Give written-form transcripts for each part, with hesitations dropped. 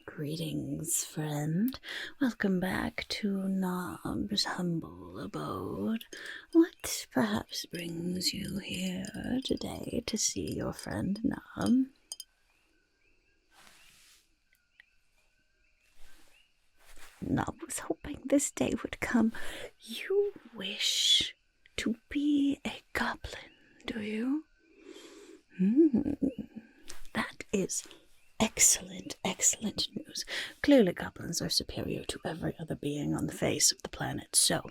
Greetings, friend. Welcome back to KNobb's humble abode. What perhaps brings you here today to see your friend KNobb? KNobb was hoping this day would come. You wish to be a goblin, do you? That is excellent, excellent news. Clearly goblins are superior to every other being on the face of the planet, so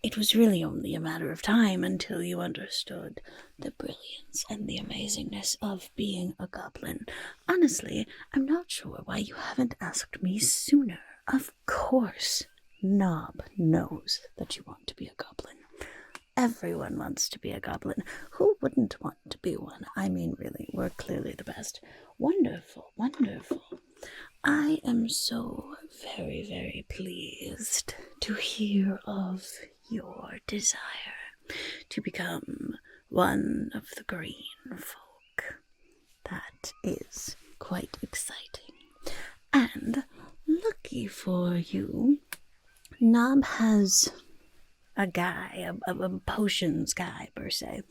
it was really only a matter of time until you understood the brilliance and the amazingness of being a goblin. Honestly, I'm not sure why you haven't asked me sooner. Of course, KNobb knows that you want to be a goblin. Everyone wants to be a goblin. Who wouldn't want to be one? I mean, really, we're clearly the best. Wonderful, wonderful. I am so very, very pleased to hear of your desire to become one of the green folk. That is quite exciting. And lucky for you, KNobb has a guy, a potions guy per se,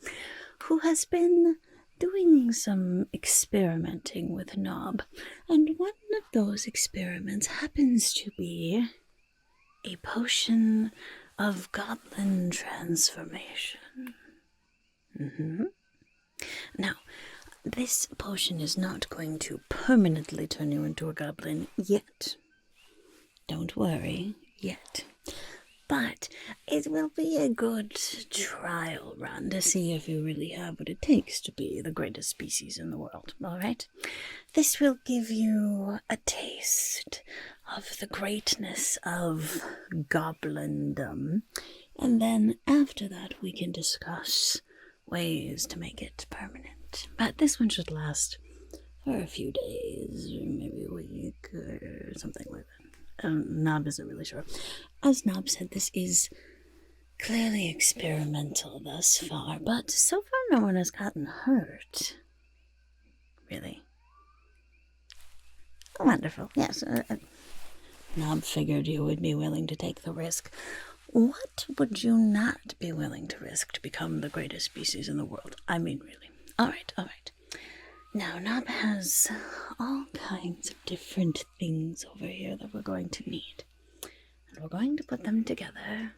who has been doing some experimenting with KNobb, and one of those experiments happens to be a potion of Goblin Transformation. Now, this potion is not going to permanently turn you into a goblin yet. Don't worry, yet. But it will be a good trial run to see if you really have what it takes to be the greatest species in the world, all right? This will give you a taste of the greatness of goblindom, and then after that we can discuss ways to make it permanent. But this one should last for a few days, or maybe a week, or something like that. KNobb isn't really sure. As KNobb said, this is clearly experimental thus far, but so far no one has gotten hurt. Really. Wonderful. Yes, KNobb figured you would be willing to take the risk. What would you not be willing to risk to become the greatest species in the world? I mean, really. All right. Now, KNobb has all kinds of different things over here that we're going to need. And we're going to put them together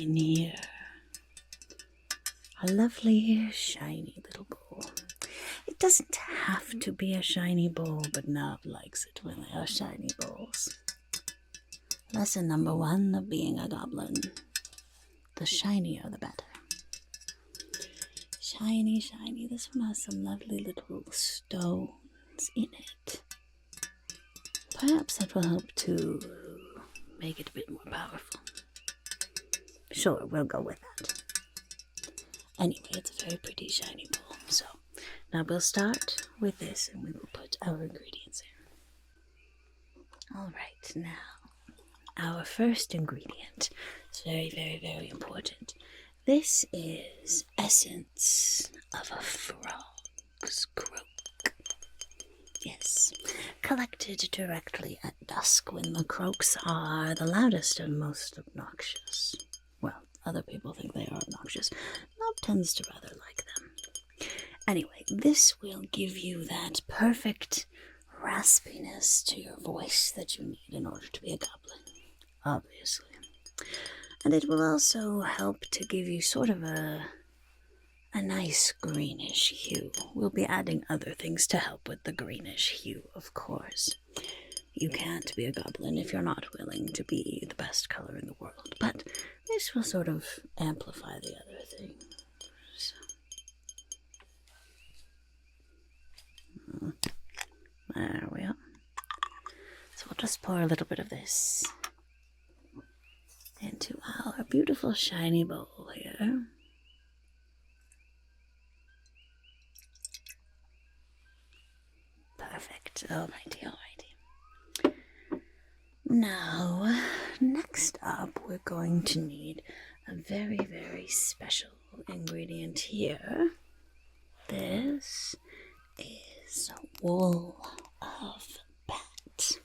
in here. A lovely, shiny little bowl. It doesn't have to be a shiny bowl, but KNobb likes it when they are shiny bowls. Lesson number 1 of being a goblin. The shinier the better. Shiny, shiny. This one has some lovely little stones in it. Perhaps that will help to make it a bit more powerful. Sure, we'll go with that. Anyway, it's a very pretty shiny bowl. So, now we'll start with this and we will put our ingredients in. Alright, now, our first ingredient is very, very, very important. This is essence of a frog's croak. Yes, collected directly at dusk when the croaks are the loudest and most obnoxious. Well, other people think they are obnoxious. KNobb tends to rather like them. Anyway, this will give you that perfect raspiness to your voice that you need in order to be a goblin, obviously. And it will also help to give you sort of a nice greenish hue. We'll be adding other things to help with the greenish hue, of course. You can't be a goblin if you're not willing to be the best color in the world, but this will sort of amplify the other thing. So. There we are. So we'll just pour a little bit of this into our beautiful shiny bowl here. Perfect. Alrighty. Now, next up, we're going to need a very, very special ingredient here. This is wool of bat.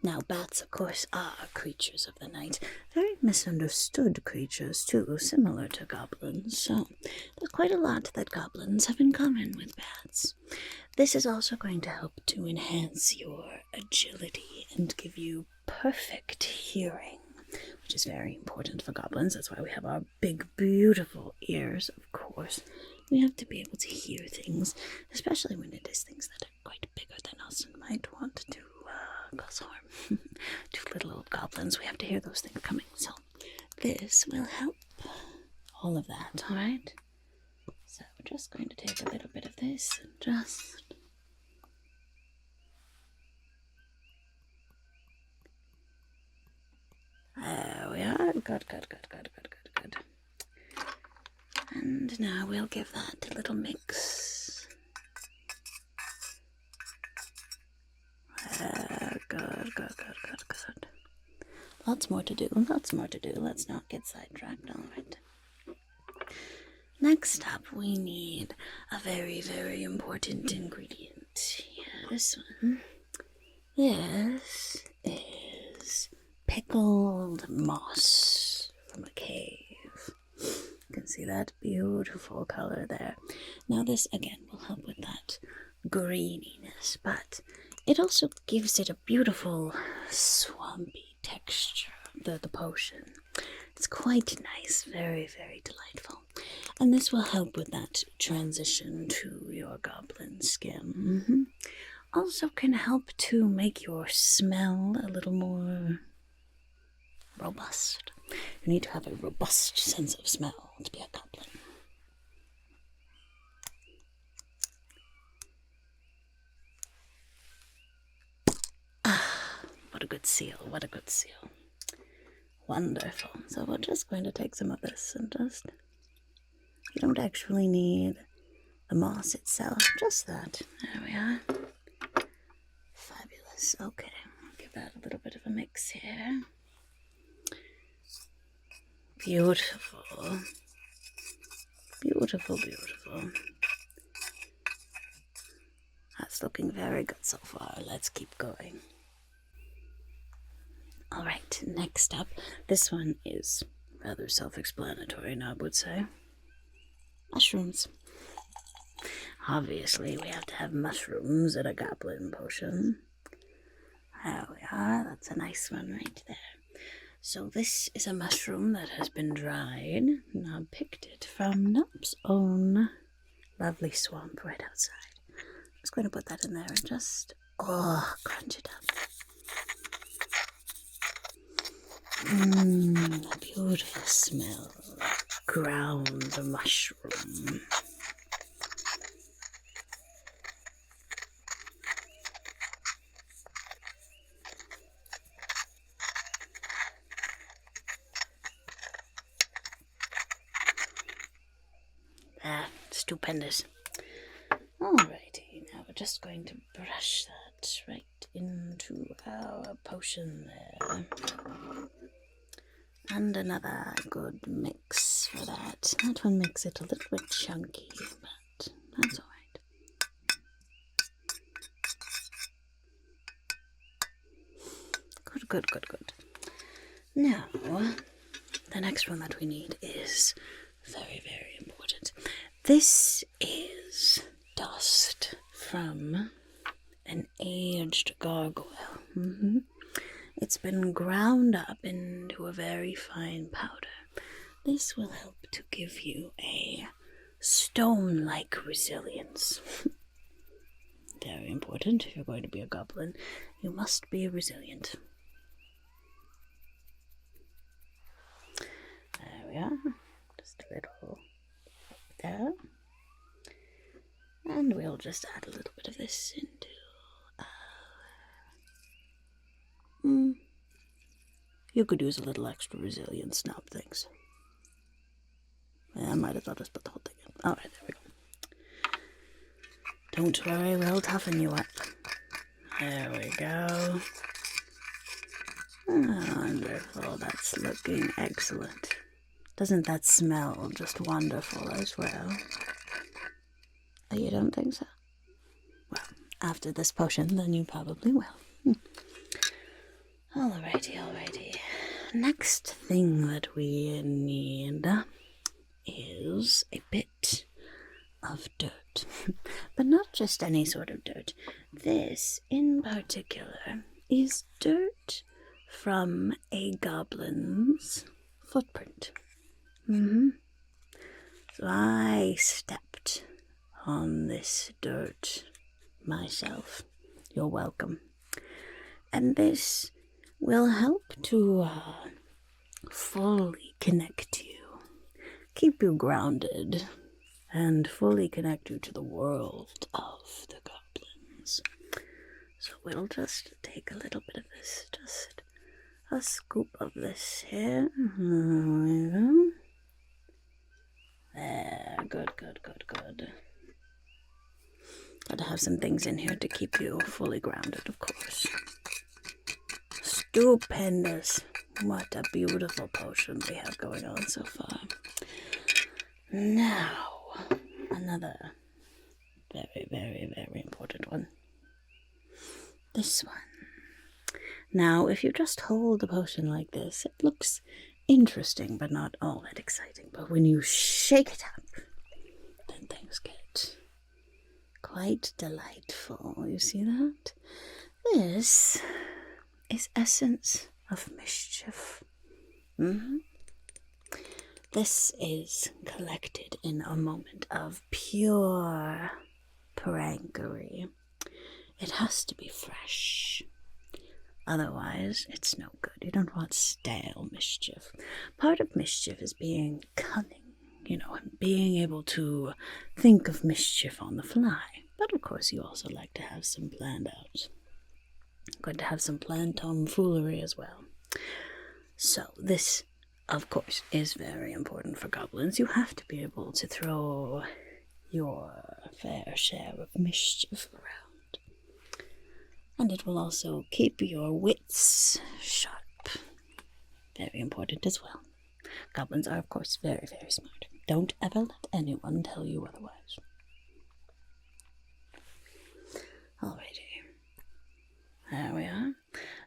Now, bats, of course, are creatures of the night. Very misunderstood creatures, too, similar to goblins. So, there's quite a lot that goblins have in common with bats. This is also going to help to enhance your agility and give you perfect hearing, which is very important for goblins. That's why we have our big, beautiful ears, of course. We have to be able to hear things, especially when it is things that are quite bigger than us and might want to cause harm to little old goblins. We have to hear those things coming. So this will help all of that, alright? So we're just going to take a little bit of this and just... There we are. Good. And now we'll give that a little mix. Good. Lots more to do. Let's not get sidetracked, alright. Next up, we need a very, very important ingredient. Yeah, this one. This is pickled moss from a cave. You can see that beautiful color there. Now this, again, will help with that greeniness, but it also gives it a beautiful swampy texture, the potion. It's quite nice, very, very delightful. And this will help with that transition to your goblin skin. Also can help to make your smell a little more robust. You need to have a robust sense of smell to be a goblin. What a good seal, Wonderful. So we're just going to take some of this and just... You don't actually need the moss itself, just that. There we are. Fabulous. Okay, give that a little bit of a mix here. Beautiful. That's looking very good so far. Let's keep going. Alright, next up. This one is rather self-explanatory, Knob would say. Mushrooms. Obviously, we have to have mushrooms in a goblin potion. There we are. That's a nice one right there. So this is a mushroom that has been dried. Knob picked it from Nob's own lovely swamp right outside. I'm just going to put that in there and just, crunch it up. A beautiful smell. Ground mushroom. Stupendous. Alrighty, now we're just going to brush that right into our potion there. And another good mix for that. That one makes it a little bit chunky, but that's alright. Good. Now, the next one that we need is very, very important. This is dust from an aged gargoyle. It's been ground up into a very fine powder. This will help to give you a stone-like resilience. Very important. If you're going to be a goblin, you must be resilient. There we are. Just a little there. And we'll just add a little bit of this into You could use a little extra resilience, Knob, thanks. Yeah, I might as well just put the whole thing in. Alright, there we go. Don't worry, we'll toughen you up. There we go. Wonderful, that's looking excellent. Doesn't that smell just wonderful as well? Oh, you don't think so? Well, after this potion, then you probably will. Alrighty. Next thing that we need is a bit of dirt. But not just any sort of dirt. This, in particular, is dirt from a goblin's footprint. So I stepped on this dirt myself. You're welcome. And this will help to fully connect you, keep you grounded, and fully connect you to the world of the goblins. So we'll just take a little bit of this, just a scoop of this here. There, good. Gotta have some things in here to keep you fully grounded, of course. Stupendous. What a beautiful potion we have going on so far. Now, another very important one. This one. Now, if you just hold the potion like this, it looks interesting, but not all that exciting. But when you shake it up, then things get quite delightful. You see that? This is essence of mischief. This is collected in a moment of pure prankery. It has to be fresh. Otherwise, it's no good. You don't want stale mischief. Part of mischief is being cunning, and being able to think of mischief on the fly. But of course, you also like to have some planned out. Good to have some planned tomfoolery as well. So this, of course, is very important for goblins. You have to be able to throw your fair share of mischief around. And it will also keep your wits sharp. Very important as well. Goblins are, of course, very smart. Don't ever let anyone tell you otherwise. Alrighty. There we are.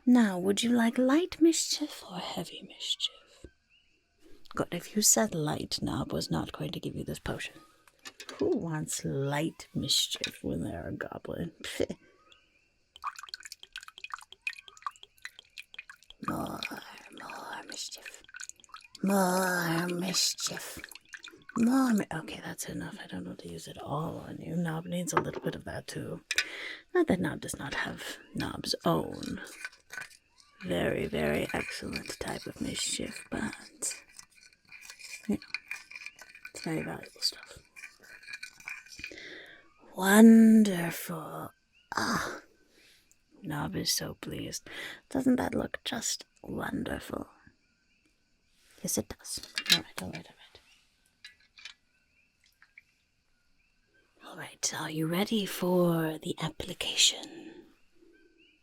Now, would you like light mischief or heavy mischief? Good, if you said light, Knob was not going to give you this potion. Who wants light mischief when they're a goblin? More mischief. More mischief. Okay, that's enough. I don't want to use it all on you. Knob needs a little bit of that too. Not that Knob does not have Knob's own very excellent type of mischief, but it's very valuable stuff. Wonderful. Knob is so pleased. Doesn't that look just wonderful? Yes, it does. All right. All right, are you ready for the application?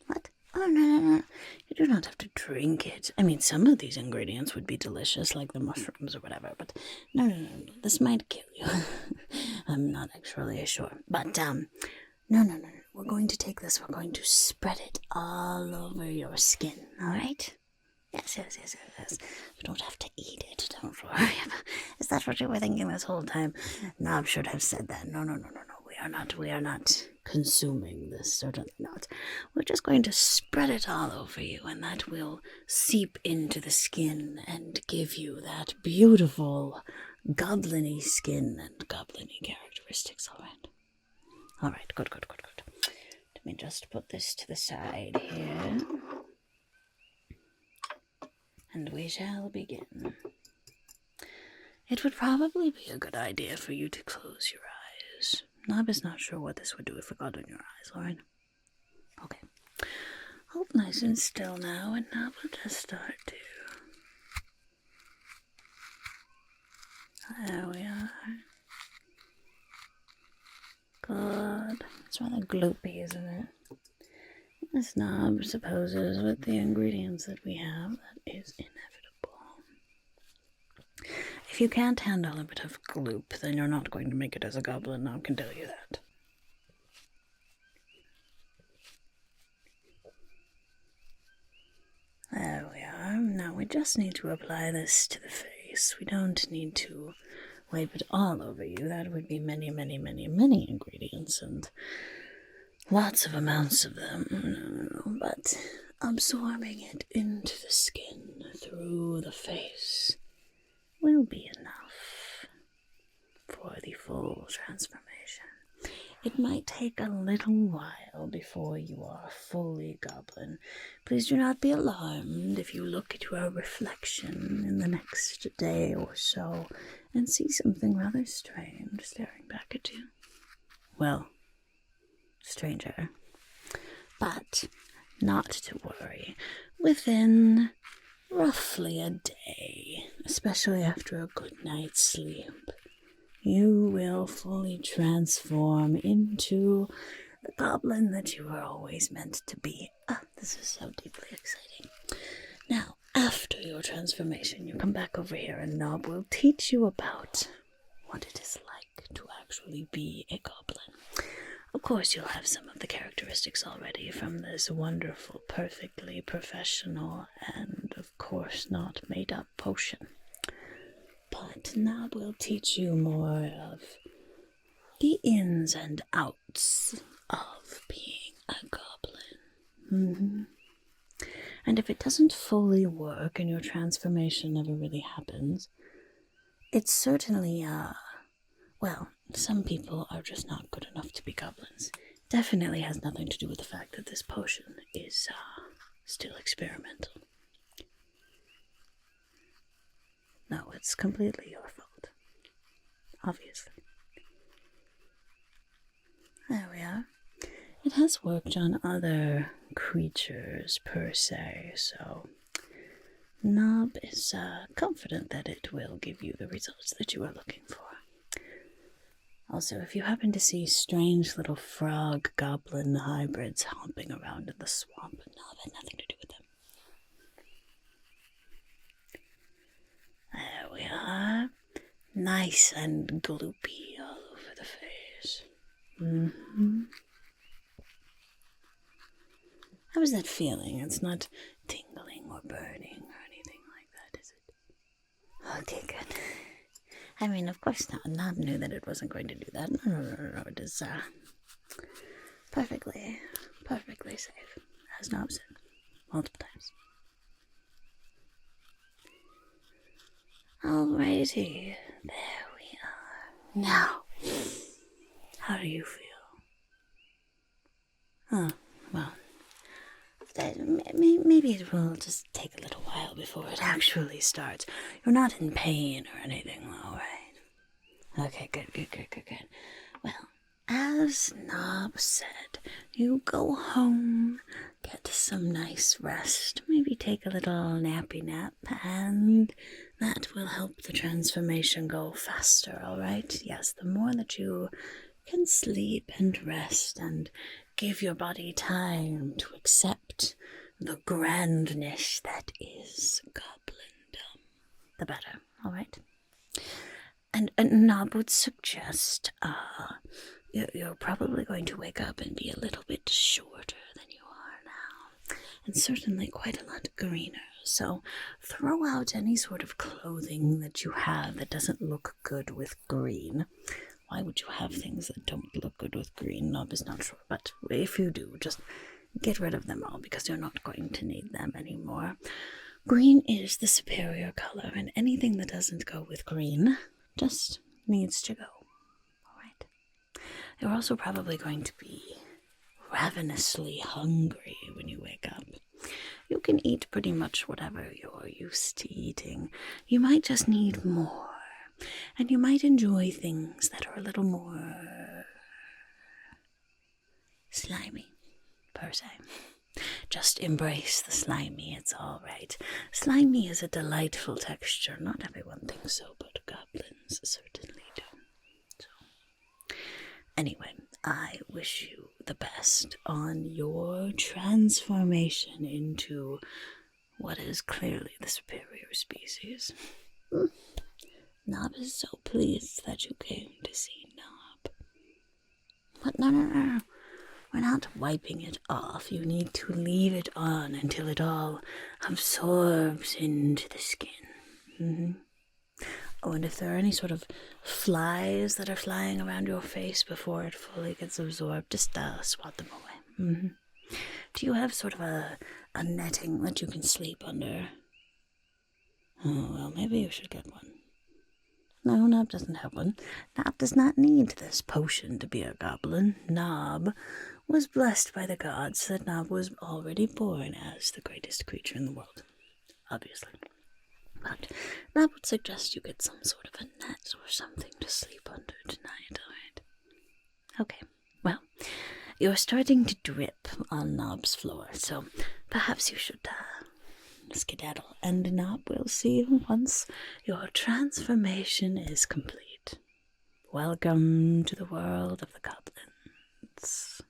What? Oh, no. You do not have to drink it. I mean, some of these ingredients would be delicious, like the mushrooms or whatever, but no. This might kill you. I'm not actually sure. But, no. We're going to take this, we're going to spread it all over your skin, all right? Yes. You don't have to eat it, don't worry. Is that what you were thinking this whole time? Knob should have said that. No. We are not consuming this, certainly not. We're just going to spread it all over you, and that will seep into the skin and give you that beautiful goblin-y skin and goblin-y characteristics, all right? All right, good. Let me just put this to the side here. And we shall begin. It would probably be a good idea for you to close your eyes. Knob is not sure what this would do if it got in your eyes, alright? Okay. Hold nice and still now, and Knob will just start to... There we are. Good. It's rather gloopy, isn't it? This Knob supposes with the ingredients that we have, that is inevitable. If you can't handle a bit of gloop, then you're not going to make it as a goblin, I can tell you that. There we are. Now we just need to apply this to the face. We don't need to wipe it all over you. That would be many, many, many, many ingredients and lots of amounts of them. No. But absorbing it into the skin through the face will be enough for the full transformation. It might take a little while before you are fully goblin. Please do not be alarmed if you look at your reflection in the next day or so and see something rather strange staring back at you. Well, stranger. But not to worry. Within roughly a day, especially after a good night's sleep, you will fully transform into the goblin that you were always meant to be. This is so deeply exciting. Now, after your transformation, you come back over here and Knob will teach you about what it is like to actually be a goblin. Of course, you'll have some of the characteristics already from this wonderful, perfectly professional, and of course not made-up potion. But Knob will teach you more of the ins and outs of being a goblin. And if it doesn't fully work and your transformation never really happens, it's certainly, well, some people are just not good enough to be goblins. Definitely has nothing to do with the fact that this potion is still experimental. No, it's completely your fault. Obviously. There we are. It has worked on other creatures, per se, so Knob is confident that it will give you the results that you are looking for. Also, if you happen to see strange little frog goblin hybrids hopping around in the swamp, Knob had nothing to do with them. There we are. Nice and gloopy all over the face. How is that feeling? It's not tingling or burning or anything like that, is it? Okay, good. I mean, of course not. Knob knew that it wasn't going to do that. No. It is perfectly safe, as Knob said multiple times. Alrighty, there we are. Now, how do you feel? Well, maybe it will just take a little while before it actually starts. You're not in pain or anything, all right? Okay, good. Well, as Knob said, you go home, get some nice rest, maybe take a little nappy nap, and that will help the transformation go faster, all right? Yes, the more that you can sleep and rest and give your body time to accept the grandness that is goblindom, the better, all right? And Knob would suggest, you're probably going to wake up and be a little bit shorter than you are now, and certainly quite a lot greener. So throw out any sort of clothing that you have that doesn't look good with green. Why would you have things that don't look good with green? Knob is not sure, but if you do, just get rid of them all because you're not going to need them anymore. Green is the superior color, and anything that doesn't go with green just needs to go. All right. You're also probably going to be ravenously hungry when you wake up. You can eat pretty much whatever you're used to eating. You might just need more. And you might enjoy things that are a little more slimy, per se. Just embrace the slimy, it's all right. Slimy is a delightful texture. Not everyone thinks so, but goblins certainly do. So, anyway, I wish you the best on your transformation into what is clearly the superior species. Knob is so pleased that you came to see Knob. But no. We're not wiping it off. You need to leave it on until it all absorbs into the skin. Oh, and if there are any sort of flies that are flying around your face before it fully gets absorbed, just swat them away. Do you have sort of a netting that you can sleep under? Oh, well, maybe you should get one. No, Knob doesn't have one. Knob does not need this potion to be a goblin. Knob was blessed by the gods that Knob was already born as the greatest creature in the world, obviously. But Knob would suggest you get some sort of a net or something to sleep under tonight, alright? Okay, well, you're starting to drip on Knob's floor, so perhaps you should skedaddle, and Knob will see you once your transformation is complete. Welcome to the world of the goblins.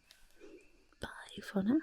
Bye for now.